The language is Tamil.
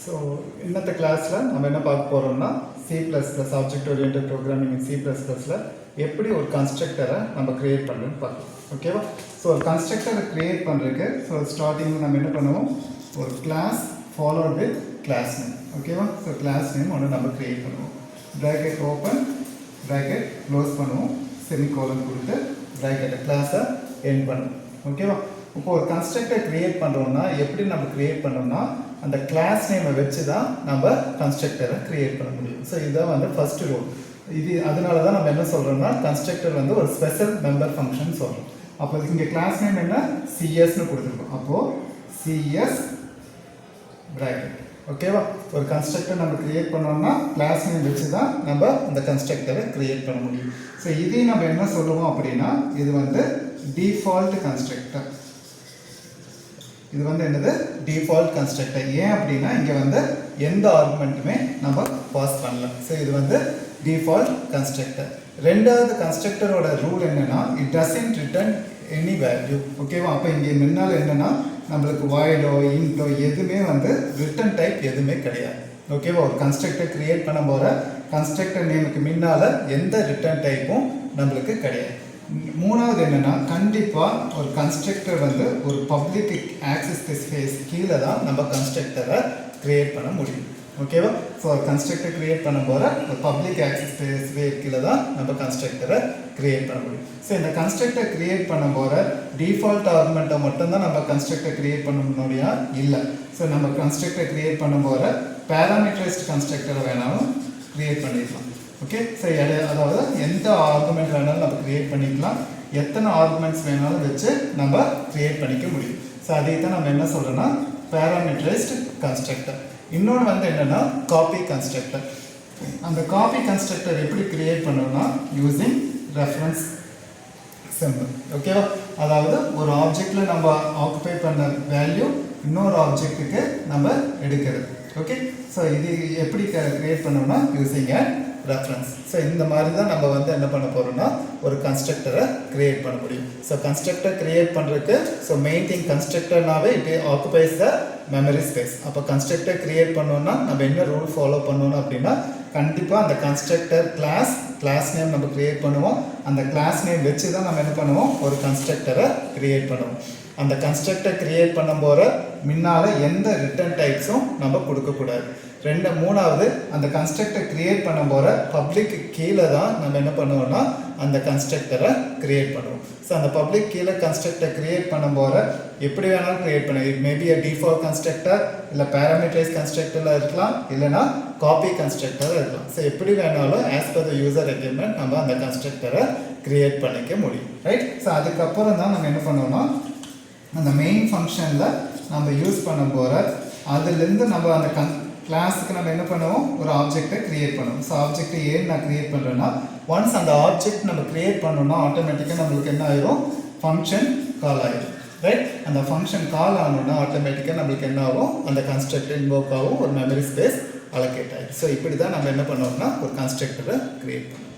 ஸோ இன்னத்த கிளாஸில் நம்ம என்ன பார்க்க போகிறோம்னா C++ object oriented programming in C++ல எப்படி ஒரு கன்ஸ்ட்ரக்டரை நம்ம க்ரியேட் பண்ணுறோன்னு பார்க்கலாம். ஓகேவா? ஸோ ஒரு கன்ஸ்ட்ரக்டரை க்ரியேட் பண்ணுறதுக்கு ஸோ ஸ்டார்டிங்கில் நம்ம என்ன பண்ணுவோம், ஒரு class followed with class name. ஓகேவா? ஸோ கிளாஸ் நேம் ஒன்று நம்ம க்ரியேட் பண்ணுவோம். ப்ராக்கெட் ஓப்பன், ப்ராக்கெட் க்ளோஸ் பண்ணுவோம், செமிகோலன் கொடுத்து ப்ராக்கெட்டை கிளாஸை எண்ட் பண்ணுவோம். ஓகேவா? இப்போ ஒரு கன்ஸ்ட்ரக்டர் க்ரியேட் பண்ணுறோம்னா எப்படி நம்ம க்ரியேட் பண்ணோம்னா அந்த கிளாஸ் நேமை வச்சு தான் நம்ம கன்ஸ்ட்ரக்டரை க்ரியேட் பண்ண முடியும். ஸோ இதுதான் வந்து ஃபர்ஸ்ட் ரூல். இது அதனால தான் நம்ம என்ன சொல்கிறோம்னா கன்ஸ்ட்ரக்டர் வந்து ஒரு ஸ்பெஷல் மெம்பர் ஃபங்க்ஷன் சொல்கிறோம். அப்போ இங்கே கிளாஸ் நேம் என்ன, சிஎஸ்ன்னு கொடுத்துருக்கோம். அப்போது சிஎஸ் ப்ராக்கெட். ஓகேவா? ஒரு கன்ஸ்ட்ரக்டர் நம்ம க்ரியேட் பண்ணோம்னா கிளாஸ் நேம் வச்சு தான் நம்ம அந்த கன்ஸ்ட்ரக்டரை க்ரியேட் பண்ண முடியும். ஸோ இதையும் நம்ம என்ன சொல்லுவோம் அப்படின்னா இது வந்து டிஃபால்ட் கன்ஸ்ட்ரக்டர். இது வந்து என்னது, டிஃபால்ட் கன்ஸ்ட்ரக்டர். ஏன் அப்படின்னா இங்கே வந்து எந்த ஆர்குமெண்ட்டுமே நம்ம பாஸ் பண்ணல. ஸோ இது வந்து டிஃபால்ட் கன்ஸ்ட்ரக்டர். ரெண்டாவது கன்ஸ்ட்ரக்டரோட ரூல் என்னன்னா it doesn't return any value. ஓகேவா? அப்போ இங்கே முன்னால் என்னன்னா நம்மளுக்கு வாய்டோ இன்டோ எதுவுமே வந்து ரிட்டர்ன் டைப் எதுவுமே கிடையாது. ஓகேவா? ஒரு கன்ஸ்ட்ரக்டர் கிரியேட் பண்ண போகிற கன்ஸ்ட்ரக்டர் நேமுக்கு முன்னால் எந்த ரிட்டர்ன் டைப்பும் நம்மளுக்கு கிடையாது. மூணாவது என்னென்னா கண்டிப்பாக ஒரு கன்ஸ்ட்ரக்டர் வந்து ஒரு பப்ளிக் ஆக்சஸ் ஸ்பேஸ் கீழே தான் நம்ம கன்ஸ்ட்ரக்டரை க்ரியேட் பண்ண முடியும். ஓகேவா? ஸோ கன்ஸ்ட்ரக்டர் க்ரியேட் பண்ண போகிற ஒரு பப்ளிக் ஆக்சஸ் ஸ்பேஸ் கீழே தான் நம்ம கன்ஸ்ட்ரக்டரை க்ரியேட் பண்ண முடியும். ஸோ இந்த கன்ஸ்ட்ரக்டர் க்ரியேட் பண்ண போகிற டிஃபால்ட் ஆர்குமெண்ட்டை மட்டும்தான் நம்ம கன்ஸ்ட்ரக்டர் க்ரியேட் பண்ண முடியா இல்லை. ஸோ நம்ம கன்ஸ்ட்ரக்டர் க்ரியேட் பண்ண போகிற பேராமீட்டரைஸ்ட் கன்ஸ்ட்ரக்டரை வேணாலும் க்ரியேட் பண்ணிடலாம். ஓகே? ஸோ அதாவது எந்த ஆர்குமெண்ட் வேணாலும் நம்ம க்ரியேட் பண்ணிக்கலாம், எத்தனை ஆர்குமெண்ட்ஸ் வேணாலும் வச்சு நம்ம க்ரியேட் பண்ணிக்க முடியும். ஸோ அதை தான் நம்ம என்ன சொல்கிறோன்னா பேராமீட்டரைஸ்டு கன்ஸ்ட்ரக்டர். இன்னொன்று வந்து என்னென்னா காப்பி கன்ஸ்ட்ரக்டர். அந்த காப்பி கன்ஸ்ட்ரக்டர் எப்படி க்ரியேட் பண்ணணும்னா யூஸிங் ரெஃபரன்ஸ் சிம்பிள். ஓகேவா? அதாவது ஒரு ஆப்ஜெக்டில் நம்ம ஆக்குபை பண்ண வேல்யூ இன்னொரு ஆப்ஜெக்ட்டுக்கு நம்ம எடுக்கிறது. ஓகே? ஸோ இது எப்படி க்ரியேட் பண்ணோம்னா யூஸிங் அ ரெஃபரன்ஸ். ஸோ இந்த மாதிரி தான் நம்ம வந்து என்ன பண்ண போகிறோம்னா ஒரு கன்ஸ்ட்ரக்டரை க்ரியேட் பண்ண முடியும். ஸோ கன்ஸ்ட்ரக்டர் க்ரியேட் பண்ணுறதுக்கு ஸோ மெயின் திங் கன்ஸ்ட்ரக்டர்னாவே it occupies the memory space. அப்போ கன்ஸ்ட்ரக்டர் க்ரியேட் பண்ணோன்னா நம்ம என்ன ரூல் ஃபாலோ பண்ணணும் அப்படின்னா கண்டிப்பாக அந்த கன்ஸ்ட்ரக்டர் கிளாஸ் நேம் நம்ம க்ரியேட் பண்ணுவோம். அந்த கிளாஸ் நேம் வச்சு தான் நம்ம என்ன பண்ணுவோம், ஒரு கன்ஸ்ட்ரக்டரை க்ரியேட் பண்ணுவோம். அந்த கன்ஸ்ட்ரக்டர் க்ரியேட் பண்ண போகிற முன்னால் எந்த ரிட்டர்ன் டைப்ஸும் நம்ம கொடுக்கக்கூடாது. மூணாவது அந்த கன்ஸ்ட்ரக்டர் க்ரியேட் பண்ண போகிற பப்ளிக் கீழே தான் நம்ம என்ன பண்ணுவோம்னா அந்த கன்ஸ்ட்ரக்டரை க்ரியேட் பண்ணுவோம். ஸோ அந்த பப்ளிக் கீழே கன்ஸ்ட்ரக்டர் க்ரியேட் பண்ண போகிற எப்படி வேணாலும் க்ரியேட் பண்ண, it maybe a default constructor, இல்லை பேராமீட்டரைஸ் கன்ஸ்ட்ரக்டரில் இருக்கலாம், இல்லைனா காப்பி கன்ஸ்ட்ரக்டராக இருக்கலாம். ஸோ எப்படி வேணாலும் as per the user requirement நம்ம அந்த கன்ஸ்ட்ரக்டரை க்ரியேட் பண்ணிக்க முடியும். ரைட்? ஸோ அதுக்கப்புறம் தான் நம்ம என்ன பண்ணுவோம்னா அந்த மெயின் ஃபங்க்ஷனில் நம்ம யூஸ் பண்ண போகிற அதுலேருந்து நம்ம அந்த கிளாஸுக்கு நம்ம என்ன பண்ணுவோம், ஒரு ஆப்ஜெக்டை க்ரியேட் பண்ணுவோம். ஸோ ஆப்ஜெக்டை ஏன் நான் க்ரியேட் பண்ணுறேன்னா ஒன்ஸ் அந்த ஆப்ஜெக்ட் நம்ம க்ரியேட் பண்ணோம்னா ஆட்டோமேட்டிக்காக நம்மளுக்கு என்ன ஆயிரும், ஃபங்க்ஷன் கால் ஆகிடும். ரைட்? அந்த ஃபங்க்ஷன் கால் ஆனோன்னா ஆட்டோமேட்டிக்காக நம்மளுக்கு என்ன ஆகும், அந்த கன்ஸ்ட்ரக்டர் இன்வோக் ஆகும், ஒரு மெமரி ஸ்பேஸ் அலோகேட் ஆகிடும். ஸோ இப்படி தான் நம்ம என்ன பண்ணுவோம்னா ஒரு கன்ஸ்ட்ரக்டரை க்ரியேட் பண்ணுவோம்.